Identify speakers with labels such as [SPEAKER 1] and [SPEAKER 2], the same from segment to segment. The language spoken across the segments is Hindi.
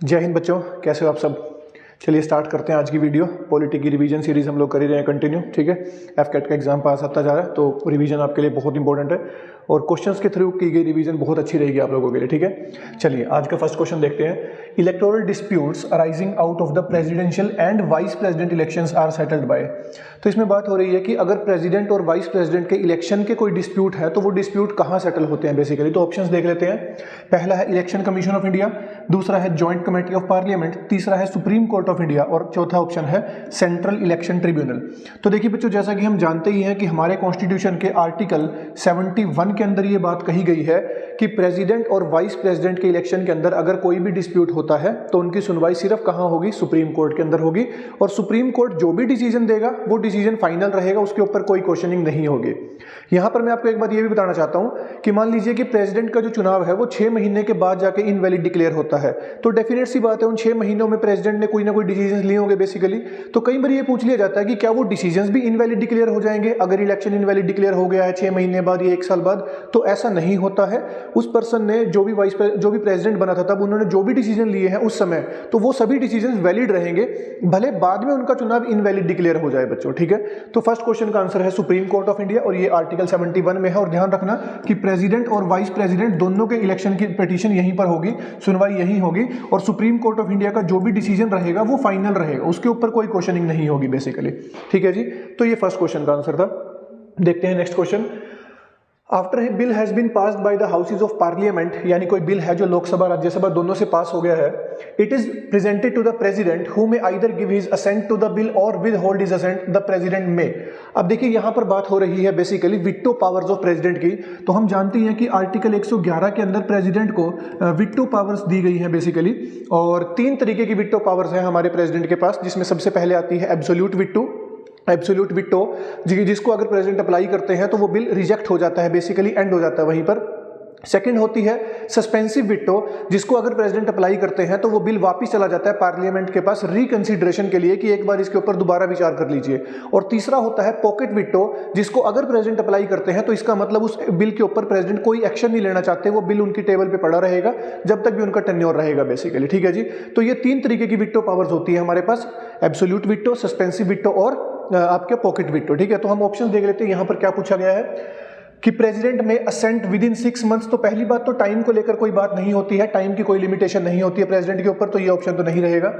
[SPEAKER 1] जय हिंद बच्चों, कैसे हो आप सब। चलिए स्टार्ट करते हैं आज की वीडियो। पॉलिटी की रिवीजन सीरीज हम लोग कर ही रहे हैं कंटिन्यू, ठीक है। एफकेट का एग्जाम पास आता जा रहा है तो रिवीजन आपके लिए बहुत इंपॉर्टेंट है और क्वेश्चंस के थ्रू की गई रिवीजन बहुत अच्छी रहेगी आप लोगों के लिए, ठीक है। चलिए आज का फर्स्ट क्वेश्चन देखते हैं। Electoral disputes arising out of the presidential and vice president elections are settled by. तो इसमें बात हो रही है कि अगर प्रेसिडेंट और वाइस प्रेसिडेंट के इलेक्शन के कोई डिस्प्यूट है तो वो डिस्प्यूट कहाँ सेटल होते हैं बेसिकली। तो ऑप्शंस देख लेते हैं। पहला है इलेक्शन कमीशन ऑफ इंडिया, दूसरा है जॉइंट कमेटी ऑफ पार्लियामेंट, तीसरा है सुप्रीम कोर्ट ऑफ इंडिया और चौथा ऑप्शन है सेंट्रल इलेक्शन ट्रिब्यूनल। तो देखिए बच्चों, जैसा कि हम जानते ही हैं कि हमारे कॉन्स्टिट्यूशन के आर्टिकल 71 के अंदर ये बात कही गई है कि प्रेसिडेंट और वाइस प्रेसिडेंट के इलेक्शन के अंदर अगर कोई भी डिस्प्यूट होता है तो उनकी सुनवाई सिर्फ कहाँ होगी, सुप्रीम कोर्ट के अंदर होगी। और सुप्रीम कोर्ट जो भी डिसीजन देगा वो डिसीजन फाइनल रहेगा, उसके ऊपर कोई क्वेश्चनिंग नहीं होगी। यहां पर मैं आपको एक बात ये भी बताना चाहता हूं कि मान लीजिए कि प्रेसिडेंट का जो चुनाव है वो 6 महीने के बाद जाके इनवैलिड डिक्लेयर होता है, तो डेफिनेट सी बात है उन 6 महीनों में प्रेसिडेंट ने कोई ना कोई डिसीजन लिए होंगे बेसिकली। तो कई बार ये पूछ लिया जाता है कि क्या वो डिसीजंस भी इनवैलिड डिक्लेयर हो जाएंगे अगर इलेक्शन इनवैलिड डिक्लेयर हो गया है 6 महीने बाद या 1 साल बाद। तो ऐसा नहीं होता है। उस पर्सन ने जो भी प्रेसिडेंट बना था तब उन्होंने जो भी डिसीजन लिए हैं उस समय, तो वो सभी डिसीजन वैलिड रहेंगे, भले बाद में उनका चुनाव इनवैलिड डिक्लेयर हो जाए बच्चों, ठीक है। तो फर्स्ट क्वेश्चन का आंसर है सुप्रीम कोर्ट ऑफ इंडिया और ये आर्टिकल 71 में है। और ध्यान रखना कि प्रेसिडेंट और वाइस प्रेसिडेंट दोनों के इलेक्शन की पिटीशन यहीं पर होगी, सुनवाई यहीं होगी और सुप्रीम कोर्ट ऑफ इंडिया का जो भी डिसीजन रहेगा वो फाइनल रहेगा, उसके ऊपर कोई क्वेश्चनिंग नहीं होगी बेसिकली, ठीक है जी। तो ये फर्स्ट क्वेश्चन का आंसर था। देखते हैं next question. After a bill has been passed by the houses of parliament, यानी कोई बिल है जो लोकसभा राज्यसभा दोनों से पास हो गया है, it is presented to the president who may either give his assent to the bill और withhold his assent the president में। अब देखिए यहां पर बात हो रही है basically veto powers of president की। तो हम जानते हैं कि आर्टिकल 111 के अंदर प्रेसिडेंट को विटो पावर्स दी गई है बेसिकली, और 3 तरीके की विटो पावर्स है हमारे प्रेसिडेंट के पास, जिसमें सबसे पहले आती है एब्सोल्यूट विटो, जिसको अगर प्रेसिडेंट अप्लाई करते हैं तो वो बिल रिजेक्ट हो जाता है बेसिकली, एंड हो जाता है वहीं पर। सेकंड होती है सस्पेंसिव विटो, जिसको अगर प्रेसिडेंट अप्लाई करते हैं तो वो बिल वापस चला जाता है पार्लियामेंट के पास रिकंसिडरेशन के लिए कि एक बार इसके ऊपर दोबारा विचार कर लीजिए। और तीसरा होता है पॉकेट विटो, जिसको अगर प्रेसिडेंट अप्लाई करते हैं तो इसका मतलब उस बिल के ऊपर प्रेसिडेंट कोई एक्शन नहीं लेना चाहते, वो बिल उनकी टेबल पे पड़ा रहेगा जब तक भी उनका टेन्योर रहेगा बेसिकली, ठीक है जी। तो ये 3 तरीके की विटो पावर्स होती है हमारे पास, एब्सोल्यूट विटो, सस्पेंसिव विटो और आपके पॉकेट विटो, ठीक है। तो हम ऑप्शन देख लेते हैं यहां पर क्या पूछा गया है कि प्रेसिडेंट में असेंट विद इन 6 मंथ्स। तो पहली बात तो टाइम को लेकर कोई बात नहीं होती है, टाइम की कोई लिमिटेशन नहीं होती है प्रेसिडेंट के ऊपर, तो ये ऑप्शन तो नहीं रहेगा।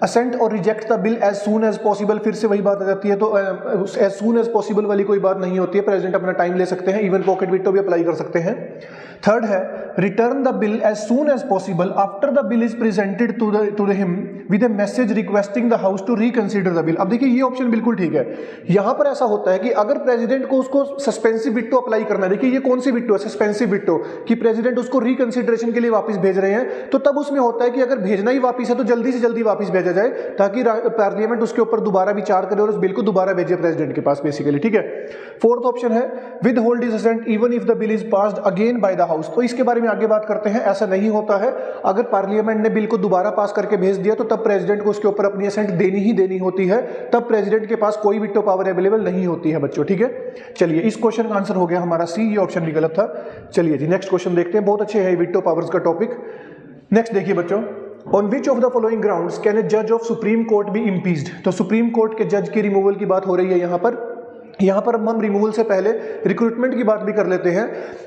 [SPEAKER 1] असेंट और reject the bill as soon as possible, फिर से वही बात आ जाती है, तो एज सून एज पॉसिबल वाली कोई बात नहीं होती है, प्रेसिडेंट अपना टाइम ले सकते हैं, इवन पॉकेट विटो भी अप्लाई कर सकते हैं। थर्ड है return the bill as soon as possible after the bill is presented to him with a message requesting the house to reconsider the bill. अब देखिए ये ऑप्शन बिल्कुल ठीक है। यहां पर ऐसा होता है कि अगर प्रेसिडेंट को उसको सस्पेंसिव विटो अप्लाई करना है, देखिए ये कौन सी विटो है, सस्पेंसिव विटो, कि प्रेसिडेंट उसको रिकंसीडरेशन के लिए वापस भेज रहे हैं, तो तब उसमें होता है कि अगर भेजना ही वापस है तो जल्दी से जल्दी वापस भेजा जाए ताकि पार्लियामेंट उसके ऊपर दोबारा विचार करे और उस बिल को दोबारा भेजे प्रेसिडेंट के पास बेसिकली, ठीक है। फोर्थ ऑप्शन है withhold his assent even if the bill is passed again by the house. तो इसके बारे में आगे बात करते हैं। ऐसा नहीं होता है, अगर पार्लियामेंट ने बिल को दोबारा पास करके भेज दिया तो तब प्रेसिडेंट को उसके ऊपर अपनी असेंट देनी ही देनी होती है, तब प्रेसिडेंट के पास कोई विटो पावर अवेलेबल नहीं होती है बच्चों, ठीक है। चलिए इस क्वेश्चन का आंसर हो गया हमारा सी, ये ऑप्शन भी गलत था। चलिए जी नेक्स्ट क्वेश्चन देखते हैं, बहुत अच्छे है विटो पावर्स का टॉपिक। नेक्स्ट देखिए बच्चों, on which of the following grounds can a जज of supreme court be impeached. तो सुप्रीम कोर्ट के जज की रिमूवल की बात हो रही है यहां पर हम रिमूवल से पहले रिक्रूटमेंट की बात भी कर लेते हैं।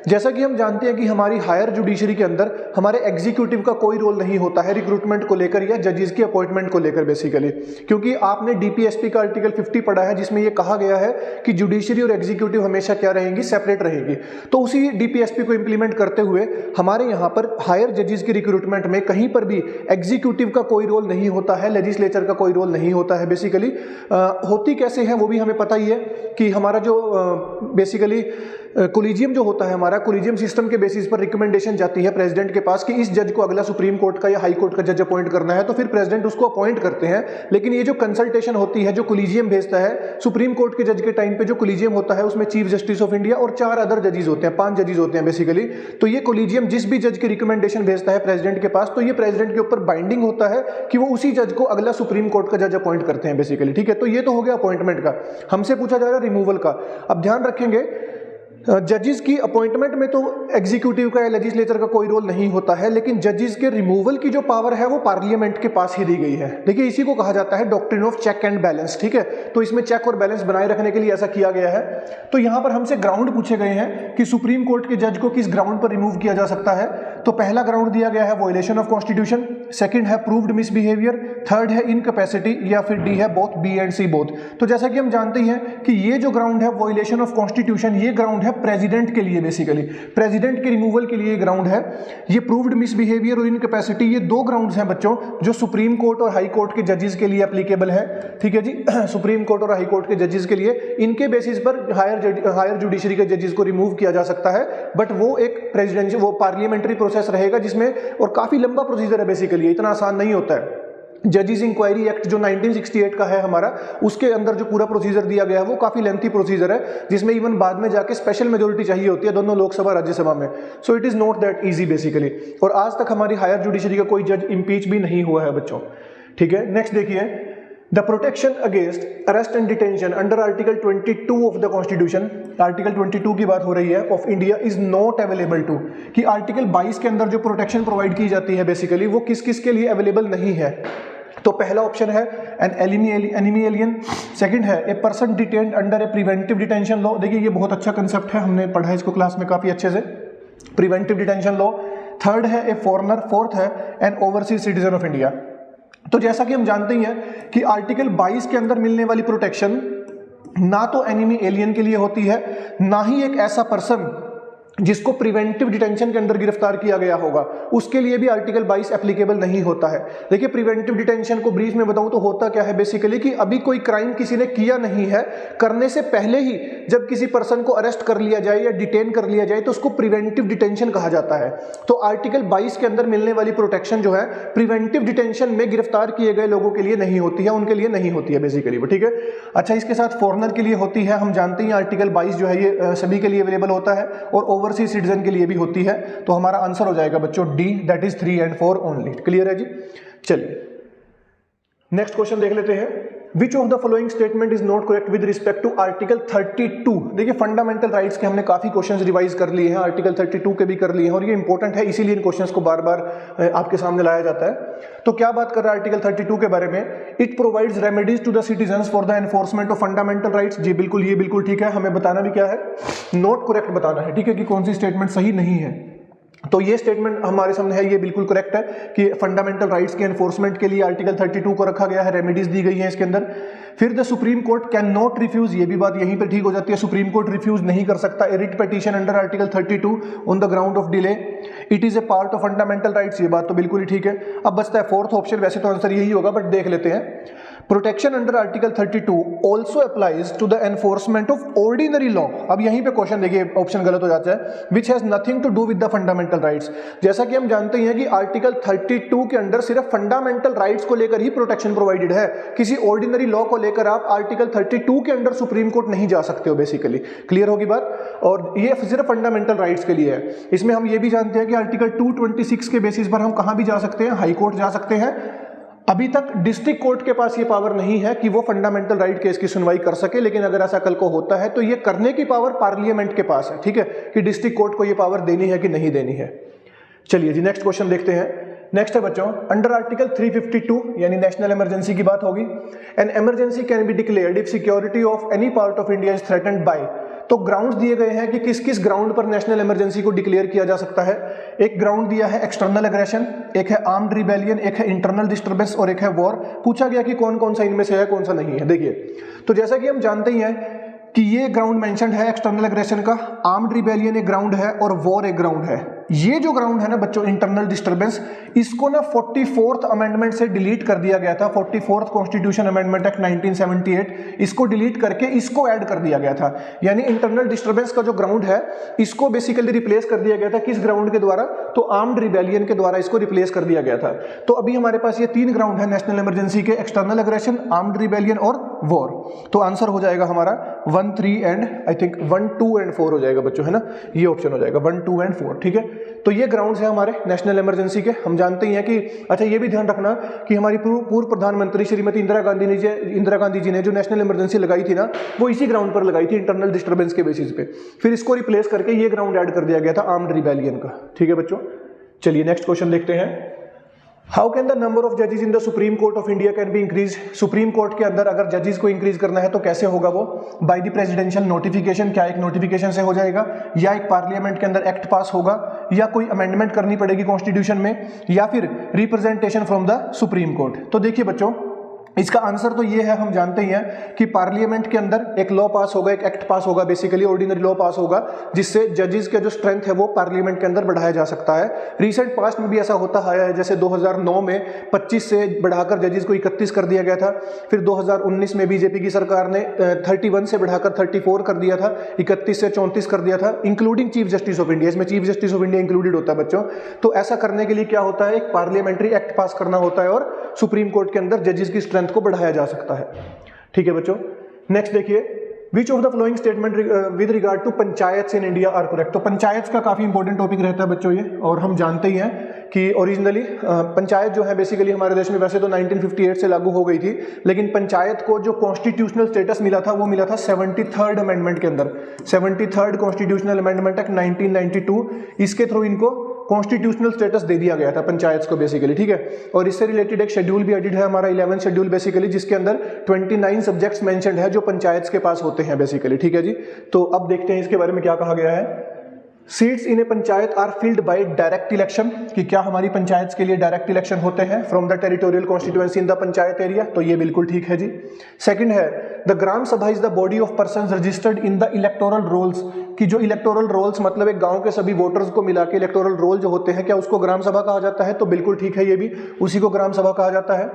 [SPEAKER 1] जैसा कि हम जानते हैं कि हमारी हायर जुडिशरी के अंदर हमारे एग्जीक्यूटिव का कोई रोल नहीं होता है रिक्रूटमेंट को लेकर या जजेस की अपॉइंटमेंट को लेकर बेसिकली, क्योंकि आपने डीपीएसपी का आर्टिकल 50 पढ़ा है जिसमें यह कहा गया है कि जुडिशरी और एग्जीक्यूटिव हमेशा क्या रहेंगी, सेपरेट रहेगी। तो उसी डीपीएसपी को इंप्लीमेंट करते हुए हमारे यहाँ पर हायर जजेस की रिक्रूटमेंट में कहीं पर भी एग्जीक्यूटिव का कोई रोल नहीं होता है, लेजिस्लेचर का कोई रोल नहीं होता है बेसिकली। होती कैसे है वो भी हमें पता ही है कि हमारा जो बेसिकली कोलिजियम जो होता है, हमारा कोलिजियम सिस्टम के बेसिस पर रिकमेंडेशन जाती है प्रेसिडेंट के पास कि इस जज को अगला सुप्रीम कोर्ट का या हाई कोर्ट का जज अपॉइंट करना है, तो फिर प्रेसिडेंट उसको अपॉइंट करते हैं। लेकिन ये जो कंसल्टेशन होती है, जो कोलिजियम भेजता है सुप्रीम कोर्ट के जज के टाइम पे, जो कोलिजियम होता है उसमें चीफ जस्टिस ऑफ इंडिया और 4 अदर जजेस होते हैं, 5 जजेस होते हैं बेसिकली। तो ये कोलिजियम जिस भी जज की रिकमेंडेशन भेजता है प्रेसिडेंट के पास, तो ये प्रेसिडेंट के ऊपर बाइंडिंग होता है कि वो उसी जज को अगला सुप्रीम कोर्ट का जज अपॉइंट करते हैं बेसिकली, ठीक है। तो ये तो हो गया अपॉइंटमेंट का। हमसे पूछा जा रहा है रिमूवल का। अब ध्यान रखेंगे जजेस की अपॉइंटमेंट में तो एग्जीक्यूटिव का या लेजिस्लेचर का कोई रोल नहीं होता है, लेकिन जजेस के रिमूवल की जो पावर है वो पार्लियामेंट के पास ही दी गई है। देखिए इसी को कहा जाता है doctrine of check and balance, ठीक है। तो इसमें चेक और बैलेंस बनाए रखने के लिए ऐसा किया गया है। तो यहां पर हमसे ग्राउंड पूछे गए हैं कि सुप्रीम कोर्ट के जज को किस ग्राउंड पर रिमूव किया जा सकता है। तो पहला ग्राउंड दिया गया है वायलेशन ऑफ कॉन्स्टिट्यूशन, सेकंड है प्रूव्ड मिसबिहेवियर, थर्ड है इनकैपेसिटी, या फिर डी है both, B and C both. तो जैसा कि हम जानते हैं कि ये जो ग्राउंड है वायलेशन ऑफ कॉन्स्टिट्यूशन, ये ग्राउंड है प्रेसिडेंट के लिए, बेसिकली प्रेसिडेंट के रिमूवल के लिए ग्राउंड है। ये प्रूव्ड मिसबिहेवियर और इनकैपेसिटी, ये दो ग्राउंड्स हैं बच्चों जो सुप्रीम कोर्ट और हाई कोर्ट के जजेस के लिए एप्लीकेबल है, ठीक है जी। सुप्रीम कोर्ट और हाई कोर्ट के जजेस के लिए इनके बेसिस पर हायर जुडिशरी के जजेस को रिमूव किया जा सकता है, बट वो एक प्रेसिडेंशियल वो पार्लियामेंट्री प्रोसेस रहेगा जिसमें, और काफी लंबा प्रोसीजर है बेसिकली, इतना आसान नहीं होता है। जजेस इंक्वायरी एक्ट जो 1968 का है हमारा, उसके अंदर जो पूरा प्रोसीजर दिया गया है वो काफी लेंथी प्रोसीजर है, जिसमें इवन बाद में जाके स्पेशल मेजोरिटी चाहिए होती है दोनों लोकसभा राज्यसभा में। So it is not that easy basically. और आज तक हमारी हायर जुडिशरी का कोई जज इंपीच भी नहीं हुआ है बच्चों, ठीक है। नेक्स्ट देखिए, the protection against arrest and detention under article 22 of the constitution, article 22 की बात हो रही है, of India is not available to, कि आर्टिकल 22 के अंदर जो प्रोटेक्शन प्रोवाइड की जाती है बेसिकली वो किस किस के लिए अवेलेबल नहीं है। तो पहला ऑप्शन है एन एनिमी एलियन, सेकंड है a person detained under A preventive detention law. देखिए ये बहुत अच्छा कंसेप्ट है, हमने पढ़ा है इसको क्लास में काफी अच्छे से, प्रिवेंटिव डिटेंशन लॉ। थर्ड है ए फॉरेनर, फोर्थ है N overseas citizen of India. तो जैसा कि हम जानते ही हैं कि आर्टिकल 22 के अंदर मिलने वाली प्रोटेक्शन ना तो एनिमी एलियन के लिए होती है, ना ही एक ऐसा पर्सन जिसको प्रिवेंटिव डिटेंशन के अंदर गिरफ्तार किया गया होगा उसके लिए भी आर्टिकल 22 एप्लीकेबल नहीं होता है। देखिए प्रिवेंटिव डिटेंशन को ब्रीफ में बताऊं तो होता क्या है बेसिकली, कि अभी कोई क्राइम किसी ने किया नहीं है, करने से पहले ही जब किसी पर्सन को अरेस्ट कर लिया जाए या डिटेन कर लिया जाए तो उसको प्रिवेंटिव डिटेंशन कहा जाता है। तो आर्टिकल 22 के अंदर मिलने वाली प्रोटेक्शन जो है प्रिवेंटिव डिटेंशन में गिरफ्तार किए गए लोगों के लिए नहीं होती है, उनके लिए नहीं होती है बेसिकली, ठीक है। अच्छा, इसके साथ फॉरेनर के लिए होती है, हम जानते हैं आर्टिकल 22 जो है ये सभी के लिए अवेलेबल होता है, और ओवरसीज सिटीजन के लिए भी होती है। तो हमारा आंसर हो जाएगा बच्चों D, that is 3 and 4 only. Clear है जी। चलिए नेक्स्ट क्वेश्चन देख लेते हैं। Which of the following statement is not correct with respect to article 32। देखिए फंडामेंटल राइट्स के हमने काफी क्वेश्चंस रिवाइज कर लिए हैं, आर्टिकल 32 के भी कर लिए हैं, और ये इंपॉर्टेंट है इसीलिए इन क्वेश्चंस को बार बार आपके सामने लाया जाता है। तो क्या बात कर रहा है आर्टिकल 32 के बारे में, it provides remedies to the citizens for the enforcement of fundamental rights. जी बिल्कुल, ये बिल्कुल ठीक है, हमें बताना भी क्या है, नॉट करेक्ट बताना है, ठीक है, कि कौन सी स्टेटमेंट सही नहीं है। तो ये स्टेटमेंट हमारे सामने है, ये बिल्कुल करेक्ट है कि फंडामेंटल राइट्स के एनफोर्समेंट के लिए आर्टिकल 32 को रखा गया है, रेमेडीज दी गई हैं इसके अंदर। फिर the supreme Court can not refuse, ये भी बात यहीं पे ठीक हो जाती है, सुप्रीम कोर्ट रिफ्यूज नहीं कर सकता a writ petition under article 32 on the ground of delay, it is a part of fundamental rights, ये बात तो बिल्कुल ही ठीक है। अब बचता है फोर्थ ऑप्शन, वैसे तो आंसर यही होगा बट देख लेते हैं। Protection under article 32 also applies to the enforcement of ordinary law. अब यहीं पे क्वेश्चन देखिए, ऑप्शन गलत हो जाता है, which has nothing to do with the fundamental rights. जैसा कि हम जानते हैं कि आर्टिकल 32 के अंदर सिर्फ फंडामेंटल राइट्स को लेकर ही प्रोटेक्शन प्रोवाइडेड है, किसी ऑर्डिनरी लॉ को लेकर आप आर्टिकल 32 के अंदर सुप्रीम कोर्ट नहीं जा सकते हो बेसिकली। क्लियर होगी बात, और ये सिर्फ फंडामेंटल राइट्स के लिए है। इसमें हम ये भी जानते हैं कि आर्टिकल 226 के बेसिस पर हम कहां भी जा सकते हैं, हाई कोर्ट जा सकते हैं। अभी तक डिस्ट्रिक्ट कोर्ट के पास ये पावर नहीं है कि वो फंडामेंटल राइट केस की सुनवाई कर सके, लेकिन अगर ऐसा कल को होता है तो ये करने की पावर पार्लियामेंट के पास है, ठीक है, कि डिस्ट्रिक्ट कोर्ट को ये पावर देनी है कि नहीं देनी है। चलिए जी नेक्स्ट क्वेश्चन देखते हैं। नेक्स्ट है बच्चों, अंडर आर्टिकल 352 यानी नेशनल इमरजेंसी की बात होगी। An emergency can be declared if security of any part of India is threatened bye. तो ग्राउंड्स दिए गए हैं कि किस किस ग्राउंड पर नेशनल इमरजेंसी को डिक्लेयर किया जा सकता है। एक ग्राउंड दिया है एक्सटर्नल एग्रेशन, एक है आर्म्ड रिबेलियन, एक है इंटरनल डिस्टर्बेंस और एक है वॉर। पूछा गया कि कौन कौन सा इनमें से है, कौन सा नहीं है। देखिए तो जैसा कि हम जानते ही हैं कि ये ग्राउंड मेंशन्ड है एक्सटर्नल एग्रेशन का, आर्म्ड रिबेलियन एक ग्राउंड है और वॉर एक ग्राउंड है। ये जो ग्राउंड है ना बच्चों इंटरनल डिस्टर्बेंस, इसको ना 44th अमेंडमेंट से डिलीट कर दिया गया था। 44th कॉन्स्टिट्यूशन अमेंडमेंट एक्ट 1978, इसको डिलीट करके इसको ऐड कर दिया गया था। यानी इंटरनल डिस्टर्बेंस का जो ग्राउंड है इसको बेसिकली रिप्लेस कर दिया गया था किस ग्राउंड के द्वारा, तो आर्म्ड रिबेलियन के द्वारा इसको रिप्लेस कर दिया गया था। तो अभी हमारे पास ये 3 ग्राउंड है नेशनल इमरजेंसी के, एक्सटर्नल एग्रेशन, आर्म्ड रिबेलियन और वॉर। तो आंसर हो जाएगा हमारा 1, 3 एंड आई थिंक 1, 2 एंड 4 हो जाएगा बच्चों, है ना, ये ऑप्शन हो जाएगा 1, 2 एंड 4, ठीक है। तो ये ग्राउंड्स हैं हमारे नेशनल इमरजेंसी के। हम जानते ही हैं कि अच्छा ये भी ध्यान रखना कि हमारी पूर्व प्रधानमंत्री श्रीमती इंदिरा गांधी जी ने जो नेशनल इमरजेंसी लगाई थी ना, वो इसी ग्राउंड पर लगाई थी, इंटरनल डिस्टर्बेंस के बेसिस पे। फिर इसको रिप्लेस करके ये ग्राउंड ऐड कर दिया गया था आर्म्ड रिबेलियन का। ठीक है बच्चों, चलिए नेक्स्ट क्वेश्चन देखते हैं। How can the number of जजेस in the supreme court of India can be increase? Supreme court के अंदर अगर जजेस को इंक्रीज करना है तो कैसे होगा वो? By the presidential notification. क्या एक नोटिफिकेशन से हो जाएगा, या एक पार्लियामेंट के अंदर एक्ट पास होगा, या कोई अमेंडमेंट करनी पड़ेगी कॉन्स्टिट्यूशन में, या फिर representation from the supreme court? तो देखिए बच्चों, इसका आंसर तो ये है, हम जानते ही हैं कि पार्लियामेंट के अंदर एक लॉ पास होगा, एक एक्ट पास होगा, बेसिकली ऑर्डिनरी लॉ पास होगा, जिससे जजेस के जो स्ट्रेंथ है वो पार्लियामेंट के अंदर बढ़ाया जा सकता है। रीसेंट पास्ट में भी ऐसा होता आया है, जैसे 2009 में 25 से बढ़ाकर जजेस को 31 कर दिया गया था। फिर 2019 में बीजेपी की सरकार ने 31 से बढ़ाकर 34 कर दिया था, 31 से 34 कर दिया था, including chief justice of India. इसमें chief justice of India included होता है बच्चों। तो ऐसा करने के लिए क्या होता है, एक पार्लियामेंट्री एक्ट पास करना होता है और सुप्रीम कोर्ट के अंदर जजेस की स्ट्रेंथ को बढ़ाया जा सकता है। ठीक है बच्चों, नेक्स्ट देखिए, which of the following statement with regard to panchayat in India are correct? तो पंचायत का काफी इंपॉर्टेंट टॉपिक रहता है बच्चों ये, और हम जानते ही हैं कि ओरिजिनली पंचायत जो है बेसिकली हमारे देश में वैसे तो 1958 से लागू हो गई थी, लेकिन पंचायत को जो कॉन्स्टिट्यूशनल स्टेटस मिला था वो मिला था 73rd अमेंडमेंट के अंदर। 73rd कॉन्स्टिट्यूशनल अमेंडमेंट एक्ट 1992, इसके थ्रू इनको कॉन्स्टिट्यूशनल स्टेटस दे दिया गया था पंचायत को बेसिकली। ठीक है, और इससे रिलेटेड एक शेड्यूल भी एडिट है हमारा 11 शेड्यूल बेसिकली, जिसके अंदर 29 सब्जेक्ट्स मेंशन्ड है जो पंचायत के पास होते हैं बेसिकली। ठीक है जी, तो अब देखते हैं इसके बारे में क्या कहा गया है। Seats in a panchayat are filled by direct election, कि क्या हमारी पंचायत के लिए डायरेक्ट इलेक्शन होते हैं from the territorial constituency in the panchayat area? तो ये बिल्कुल ठीक है जी। सेकंड है, the gram sabha is the body of persons registered in the electoral rolls, कि जो इलेक्टोरल रोल्स मतलब एक गांव के सभी वोटर्स को मिला के इलेक्टोरल रोल जो होते हैं, क्या उसको ग्राम सभा कहा जाता है? तो बिल्कुल ठीक है, ये भी उसी को ग्राम सभा कहा जाता है।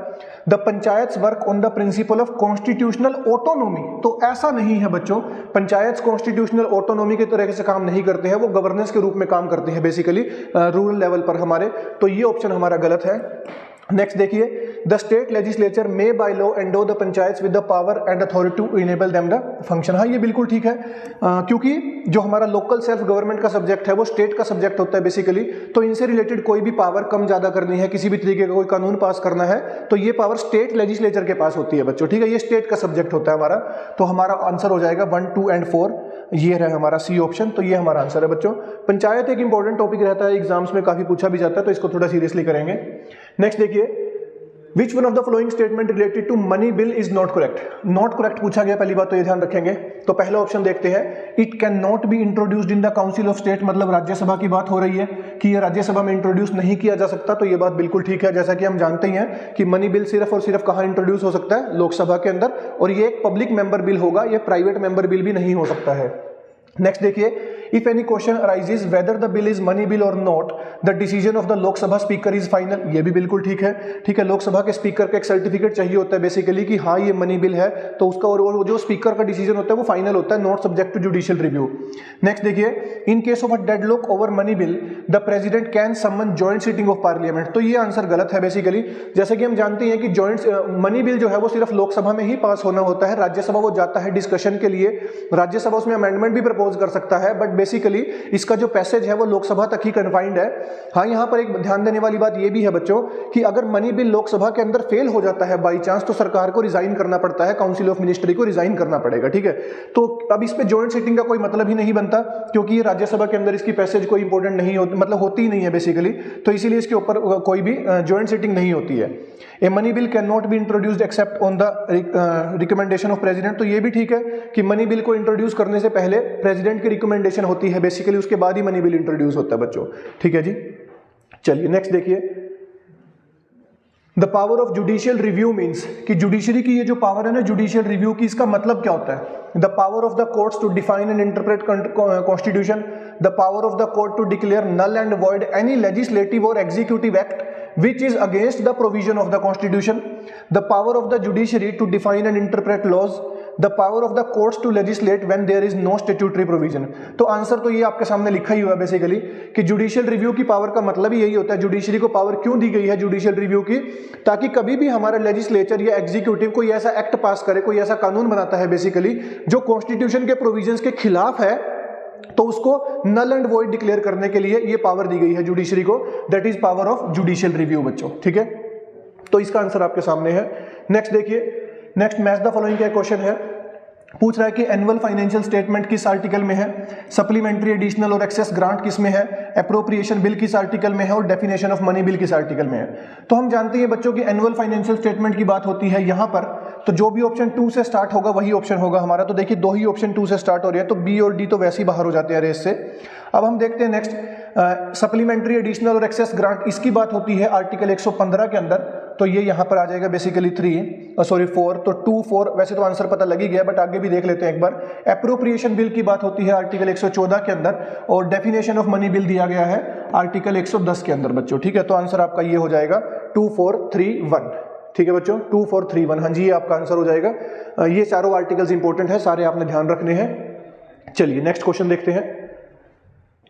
[SPEAKER 1] The panchayat work on the principle of constitutional autonomy, तो ऐसा नहीं है बच्चों, पंचायत कॉन्स्टिट्यूशनल ऑटोनोमी के तरह से काम नहीं करते हैं, वो गवर्नेंस के रूप में काम करते हैं बेसिकली रूरल लेवल पर हमारे। तो ये ऑप्शन हमारा गलत है। नेक्स्ट देखिए, the state legislature may by law endow the panchayat with the power and authority to enable them the function. हाँ, ये बिल्कुल ठीक है, क्योंकि जो हमारा लोकल सेल्फ गवर्नमेंट का सब्जेक्ट है वो स्टेट का सब्जेक्ट होता है बेसिकली। तो इनसे रिलेटेड कोई भी पावर कम ज्यादा करनी है, किसी भी तरीके का कोई कानून पास करना है, तो ये पावर स्टेट लेजिस्लेचर के पास होती है बच्चों। ठीक है, ये स्टेट का सब्जेक्ट होता है हमारा। तो हमारा आंसर हो जाएगा 1, 2 एंड 4, ये है हमारा सी ऑप्शन। तो ये हमारा आंसर है बच्चों। पंचायत एक इंपॉर्टेंट टॉपिक रहता है, एग्जाम्स में काफी पूछा भी जाता है, तो इसको थोड़ा सीरियसली करेंगे। नेक्स्ट देखिए, Which one of the following statement related to money bill is not correct? Not correct पूछा गया, पहली बात तो ये ध्यान रखेंगे। तो पहला ऑप्शन देखते हैं, it can not be introduced in the council of state, मतलब राज्यसभा की बात हो रही है कि ये राज्यसभा में इंट्रोड्यूस नहीं किया जा सकता। तो ये बात बिल्कुल ठीक है, जैसा कि हम जानते ही हैं कि मनी बिल सिर्फ और सिर्फ कहाँ इंट्रोड्यूस हो सकता है? लोकसभा के अंदर, और ये एक पब्लिक मेंबर बिल होगा, ये प्राइवेट मेंबर बिल भी नहीं हो सकता है। नेक्स्ट देखिए, if any question arises whether the bill is money bill or not, the decision of the Lok Sabha speaker is final. ये भी बिल्कुल ठीक है। ठीक है, लोकसभा के स्पीकर का एक सर्टिफिकेट चाहिए होता है बेसिकली कि हाँ ये मनी बिल है, तो उसका और जो स्पीकर का डिसीजन होता है वो फाइनल होता है, not subject to judicial review. Next देखिए, in case of a deadlock over money bill the president can summon joint sitting of parliament. तो ये आंसर गलत है बेसिकली। जैसे कि हम जानते हैं कि जॉइंट मनी बिल जो है वो सिर्फ लोकसभा में ही पास होना होता है, राज्यसभा वो जाता है डिस्कशन के लिए, राज्यसभा उसमें अमेंडमेंट भी प्रपोज कर सकता है, बट बेसिकली इसका जो पैसेज है वो लोकसभा तक ही कन्फाइंड है। हाँ, यहाँ पर एक ध्यान देने वाली बात ये भी है बच्चों कि अगर मनी बिल लोकसभा के अंदर फेल हो जाता है बाई चांस, तो सरकार को रिजाइन करना पड़ता है, काउंसिल ऑफ मिनिस्ट्री को रिजाइन करना पड़ेगा। ठीक है, तो अब इस पे जॉइंट सीटिंग का कोई मतलब ही नहीं बनता, क्योंकि ये राज्यसभा के अंदर इसकी पैसेज कोई इंपॉर्टेंट नहीं होती, मतलब होती ही नहीं है बेसिकली, तो इसीलिए इसके ऊपर कोई भी जॉइंट सीटिंग नहीं होती है। A money bill can not be introduced except on the recommendation of president. तो ये भी ठीक है कि मनी बिल को इंट्रोड्यूस करने से पहले प्रेसिडेंट की रिकमेंडेशन होती है बेसिकली, उसके बाद ही मनी बिल इंट्रोड्यूस होता है बच्चों। ठीक है जी, चलिए नेक्स्ट देखिए, the power of judicial review means, कि जुडिशरी की ये जो पावर है ना जुडिशियल रिव्यू की, इसका मतलब क्या होता है? The power of the courts to define and interpret constitution, the power of the court to declare null and void any legislative or executive act which is against the provision of the constitution, the power of the judiciary to define and interpret laws, the power of the courts to legislate when there is no statutory provision। तो आंसर तो ये आपके सामने लिखा ही हुआ है बेसिकली कि जुडिशियल रिव्यू की पावर का मतलब ही यही होता है। जुडिशरी को पावर क्यों दी गई है जुडिशियल रिव्यू की? ताकि कभी भी हमारा लेजिस्लेचर या एग्जीक्यूटिव कोई ऐसा एक्ट पास करे, कोई ऐसा कानून बनाता है बेसिकली जो कॉन्स्टिट्यूशन के प्रोविजंस के खिलाफ है, तो उसको नल एंड वॉइड डिक्लेयर करने के लिए ये पावर दी गई है जुडिशरी को, that is power of judicial review बच्चों, ठीक है। तो इसका आंसर आपके सामने है। नेक्स्ट देखिए, नेक्स्ट मैच द फॉलोइंग का क्वेश्चन है, पूछ रहा है कि एनुअल फाइनेंशियल स्टेटमेंट किस आर्टिकल में है, सप्लीमेंट्री एडिशनल और एक्सेस ग्रांट किस में है, एप्रोप्रिएशन बिल किस आर्टिकल में है और डेफिनेशन ऑफ मनी बिल किस आर्टिकल में है। तो हम जानते हैं बच्चों की एनुअल फाइनेंशियल स्टेटमेंट की बात होती है यहां पर, तो जो भी ऑप्शन 2 से स्टार्ट होगा वही ऑप्शन होगा हमारा। तो देखिए 2 ही ऑप्शन 2 से स्टार्ट हो रही है, तो बी और डी तो वैसे ही बाहर हो जाते हैं रेस से। अब हम देखते हैं नेक्स्ट, सप्लीमेंट्री एडिशनल और एक्सेस ग्रांट, इसकी बात होती है आर्टिकल 115 के अंदर, तो ये यहां पर आ जाएगा बेसिकली 4, तो 2, 4 वैसे तो आंसर पता लग ही गया, बट आगे भी देख लेते हैं एक बार। एप्रोप्रिएशन बिल की बात होती है आर्टिकल 114 के अंदर, और डेफिनेशन ऑफ मनी बिल दिया गया है आर्टिकल 110 के अंदर बच्चों, ठीक है। तो आंसर आपका ये हो जाएगा 2, 4, 3, 1, ठीक है बच्चों, 2, 4, 3, 1, हाँ जी ये आपका आंसर हो जाएगा। ये चारों आर्टिकल्स इंपॉर्टेंट है, सारे आपने ध्यान रखने हैं। चलिए नेक्स्ट क्वेश्चन देखते हैं।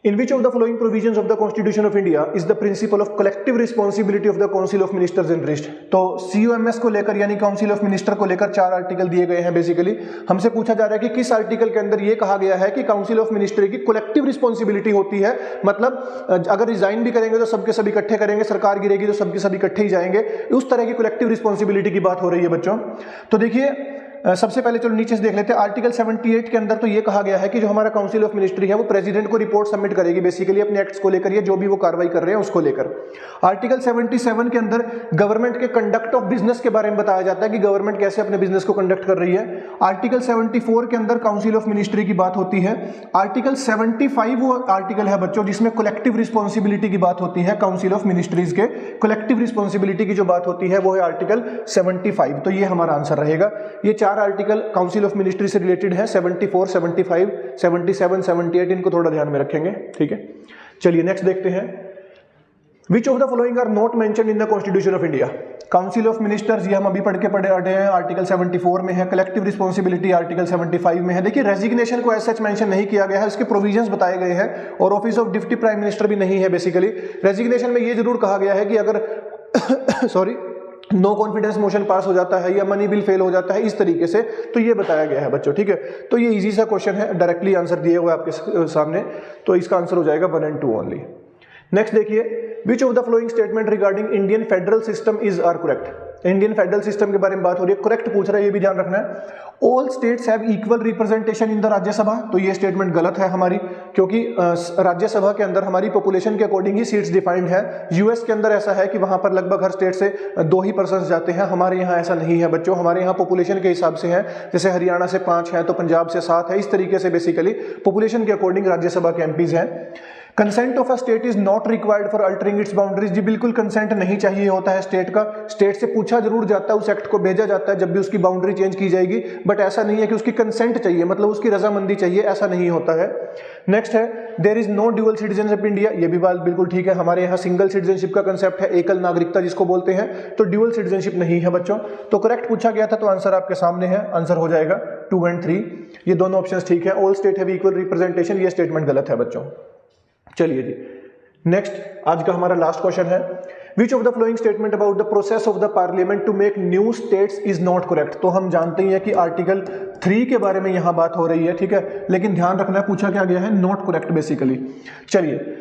[SPEAKER 1] In which of the following provisions of the Constitution of India is the principle of collective responsibility of the Council of Ministers enriched? तो COMS को लेकर यानी काउंसिल ऑफ मिनिस्टर को लेकर 4 आर्टिकल दिए गए हैं। बेसिकली हमसे पूछा जा रहा है कि किस आर्टिकल के अंदर ये कहा गया है कि काउंसिल ऑफ मिनिस्टर की कलेक्टिव रिस्पॉन्सिबिलिटी होती है, मतलब अगर रिजाइन भी करेंगे तो सबके सब इकट्ठे करेंगे, सरकार गिरेगी तो सबके सब इकट्ठे ही जाएंगे, उस तरह की कलेक्टिव रिस्पॉन्सिबिलिटी की बात हो रही है बच्चों। तो देखिए सबसे पहले चलो नीचे से देख लेते हैं। आर्टिकल 78 के अंदर तो ये कहा गया है कि जो हमारा काउंसिल ऑफ मिनिस्ट्री है वो प्रेसिडेंट को रिपोर्ट सबमिट करेगी बेसिकली अपने एक्ट्स को लेकर, ये जो भी वो कार्रवाई कर रहे हैं उसको लेकर। आर्टिकल 77 के अंदर गवर्नमेंट के कंडक्ट ऑफ बिजनेस के बारे में बताया जाता है कि गवर्नमेंट कैसे अपने बिजनेस को कंडक्ट कर रही है। आर्टिकल 74 के अंदर काउंसिल ऑफ मिनिस्ट्री की बात होती है। आर्टिकल 75 वो आर्टिकल है बच्चों जिसमें कलेक्टिव रिस्पॉन्सिबिलिटी की बात होती है, काउंसिल ऑफ मिनिस्ट्रीज के कलेक्टिव रिस्पॉन्सिबिलिटी की जो बात होती है वो है आर्टिकल 75, तो ये हमारा आंसर रहेगा। ये 4 आर्टिकल काउंसिल ऑफ मिनिस्ट्री से रिलेटेड है, 74, 75, 77, 78, इनको थोड़ा ध्यान में रखेंगे, ठीक है। चलिए नेक्स्ट देखते हैं। Which of the following are not mentioned in the Constitution of India? Council of ministers ये हम अभी पढ़ के हैं, आर्टिकल 74 में है। कलेक्टिव रिस्पॉन्सिबिलिटी आर्टिकल 75 में है। देखिए रेजिग्नेशन को एज सच मेंशन नहीं किया गया है, इसके प्रोविजंस बताए गए हैं, और office of deputy prime minister भी नहीं है। बेसिकली रेजिग्नेशन में ये जरूर कहा गया है कि अगर sorry no confidence motion pass हो जाता है या मनी बिल फेल हो जाता है इस तरीके से, तो ये बताया गया है बच्चों, ठीक है। तो ये इजी सा क्वेश्चन है, डायरेक्टली आंसर दिए हुए आपके सामने, तो इसका आंसर हो जाएगा 1 and 2 ओनली। नेक्स्ट देखिए, which of the following statement regarding Indian federal system is are correct? Indian federal system के बारे में बात हो रही है, करेक्ट पूछ रहा है, ये भी ध्यान रखना है। All states have equal representation in the Rajya Sabha, तो ये स्टेटमेंट गलत है हमारी, क्योंकि राज्यसभा के अंदर हमारी पॉपुलेशन के अकॉर्डिंग ही सीट्स डिफाइंड है। यूएस के अंदर ऐसा है कि वहां पर लगभग हर स्टेट से 2 ही पर्सन जाते हैं, हमारे यहाँ ऐसा नहीं है बच्चों, हमारे यहाँ पॉपुलेशन के हिसाब से है, जैसे हरियाणा से 5 है तो पंजाब से 7 है, इस तरीके से बेसिकली पॉपुलेशन के अकॉर्डिंग राज्यसभा के एमपीज हैं। Consent of a state is not required for altering its boundaries, जी बिल्कुल कंसेंट नहीं चाहिए होता है स्टेट का। स्टेट से पूछा जरूर जाता है, उस एक्ट को भेजा जाता है जब भी उसकी बाउंड्री चेंज की जाएगी, बट ऐसा नहीं है कि उसकी कंसेंट चाहिए, मतलब उसकी रजामंदी चाहिए, ऐसा नहीं होता है। नेक्स्ट है, there is no dual citizenship India, ये भी बात बिल्कुल ठीक है, हमारे यहाँ सिंगल सिटीजनशिप का कंसेप्ट है, एकल नागरिकता जिसको बोलते हैं, तो ड्यूअल सिटीजनशिप नहीं है बच्चों। तो करेक्ट पूछा गया था, तो आंसर आपके सामने है, आंसर हो जाएगा 2 and 3, ये दोनों ऑप्शन ठीक है। All state have equal representation, ये स्टेटमेंट गलत है बच्चों। चलिए जी नेक्स्ट, आज का हमारा लास्ट क्वेश्चन है, which of the following statement about the process of the parliament to make new states is not correct? तो हम जानते ही हैं कि आर्टिकल 3 के बारे में यहां बात हो रही है, ठीक है, लेकिन ध्यान रखना पूछा क्या गया है, नॉट करेक्ट बेसिकली। चलिए,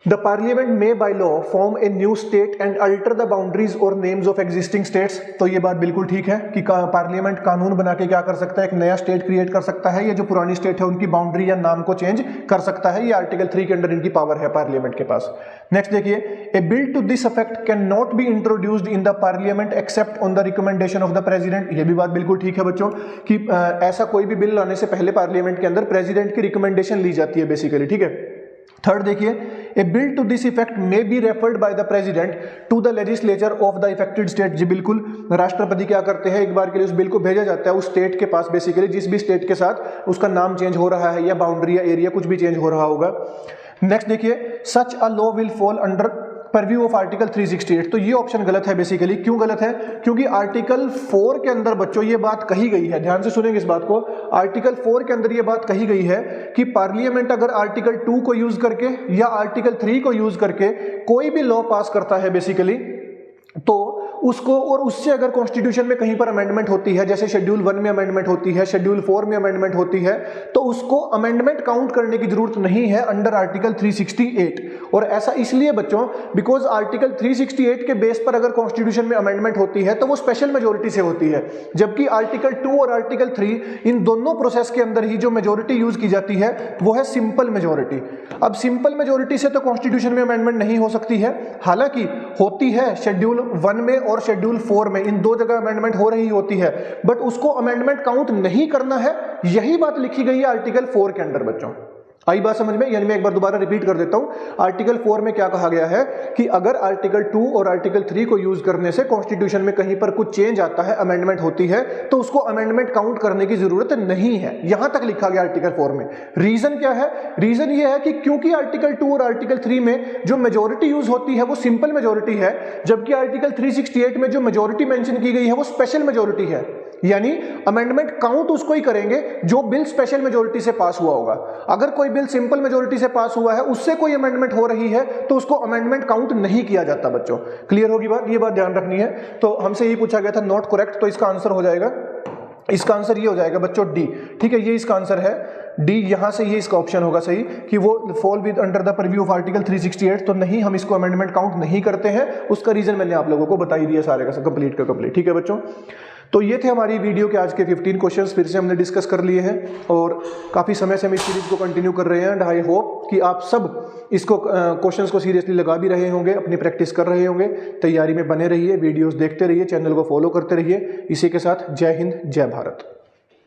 [SPEAKER 1] the parliament may by law form a new state and alter the boundaries और नेम्स ऑफ एग्जिस्टिंग स्टेट्स, तो ये बात बिल्कुल ठीक है कि पार्लियामेंट कानून बना के क्या कर सकता है, एक नया स्टेट क्रिएट कर सकता है, ये जो पुरानी स्टेट है उनकी बाउंड्री या नाम को चेंज कर सकता है, ये आर्टिकल 3 के अंडर इनकी पावर है पार्लियामेंट के पास। नेक्स्ट देखिए, a bill to this effect can not be introduced in the parliament except on the recommendation of the president, ये भी बात बिल्कुल ठीक है बच्चों कि ऐसा कोई भी बिल लाने से पहले पार्लियामेंट के अंदर प्रेसिडेंट की रिकमेंडेशन ली जाती है बेसिकली, ठीक है। थर्ड देखिए, a bill to this effect may be referred by the president to the legislature of the affected state, जी बिल्कुल, राष्ट्रपति क्या करते हैं, एक बार के लिए उस बिल को भेजा जाता है उस स्टेट के पास, बेसिकली जिस भी स्टेट के साथ उसका नाम चेंज हो रहा है या बाउंड्री या एरिया कुछ भी चेंज हो रहा होगा। नेक्स्ट देखिए, such a law will fall under purview of article 368, तो ये ऑप्शन गलत है बेसिकली। क्यों गलत है? क्योंकि आर्टिकल 4 के अंदर बच्चों ये बात कही गई है, ध्यान से सुनेंगे इस बात को, आर्टिकल 4 के अंदर ये बात कही गई है कि पार्लियामेंट अगर आर्टिकल 2 को यूज करके या आर्टिकल 3 को यूज करके कोई भी लॉ पास करता है बेसिकली, तो उसको, और उससे अगर कॉन्स्टिट्यूशन में कहीं पर अमेंडमेंट होती है, जैसे शेड्यूल 1 में अमेंडमेंट होती है, शेड्यूल 4 में अमेंडमेंट होती है, तो उसको अमेंडमेंट काउंट करने की जरूरत नहीं है अंडर आर्टिकल 368। और ऐसा इसलिए बच्चों, बिकॉज आर्टिकल 368 के बेस पर अगर कॉन्स्टिट्यूशन में अमेंडमेंट होती है तो वो स्पेशल मेजोरिटी से होती है, जबकि आर्टिकल 2 और आर्टिकल 3 इन दोनों प्रोसेस के अंदर ही जो मेजोरिटी यूज की जाती है वो है सिंपल मेजोरिटी। अब सिंपल मेजोरिटी से तो कॉन्स्टिट्यूशन में अमेंडमेंट नहीं हो सकती है, हालांकि होती है शेड्यूल 1 में और शेड्यूल 4 में, इन दो जगह अमेंडमेंट हो रही होती है, बट उसको अमेंडमेंट काउंट नहीं करना है। यही बात लिखी गई है आर्टिकल 4 के अंदर बच्चों। आई बात समझ में? यानी मैं एक बार दोबारा रिपीट कर देता हूं। आर्टिकल 4 में क्या कहा गया है कि अगर आर्टिकल 2 और आर्टिकल 3 को यूज करने से कॉन्स्टिट्यूशन में कहीं पर कुछ चेंज आता है, अमेंडमेंट होती है, तो उसको अमेंडमेंट काउंट करने की जरूरत नहीं है। यहां तक लिखा गया आर्टिकल 4 में। रीजन क्या है? रीजन ये है कि क्योंकि आर्टिकल 2 और आर्टिकल 3 में जो मेजोरिटी यूज होती है वो सिंपल मेजोरिटी है, जबकि आर्टिकल 368 में जो मेजोरिटी मेंशन की गई है वो स्पेशल मेजोरिटी है। यानी अमेंडमेंट काउंट उसको ही करेंगे जो बिल स्पेशल मेजोरिटी से पास हुआ होगा। अगर कोई बिल सिंपल मेजोरिटी से पास हुआ है, उससे कोई अमेंडमेंट हो रही है, तो उसको अमेंडमेंट काउंट नहीं किया जाता बच्चों। क्लियर होगी बात? ये बात ध्यान रखनी है। तो हमसे यही पूछा गया था नॉट करेक्ट, तो इसका आंसर हो जाएगा, इसका आंसर ये हो जाएगा बच्चों डी। ठीक है, ये इसका आंसर है डी। यहां से ये इसका ऑप्शन होगा सही कि वो fall with under the purview of article 368। तो नहीं, हम इसको अमेंडमेंट काउंट नहीं करते हैं। उसका रीजन मैंने आप लोगों को बता ही दिया सारे का कंप्लीट का कंप्लीट। ठीक है बच्चों, तो ये थे हमारी वीडियो के आज के 15 क्वेश्चंस फिर से हमने डिस्कस कर लिए हैं, और काफ़ी समय से हम इस सीरीज को कंटिन्यू कर रहे हैं। एंड आई होप कि आप सब इसको क्वेश्चंस को सीरियसली लगा भी रहे होंगे, अपनी प्रैक्टिस कर रहे होंगे, तैयारी में बने रहिए, वीडियोस देखते रहिए, चैनल को फॉलो करते रहिए। इसी के साथ जय हिंद, जय भारत।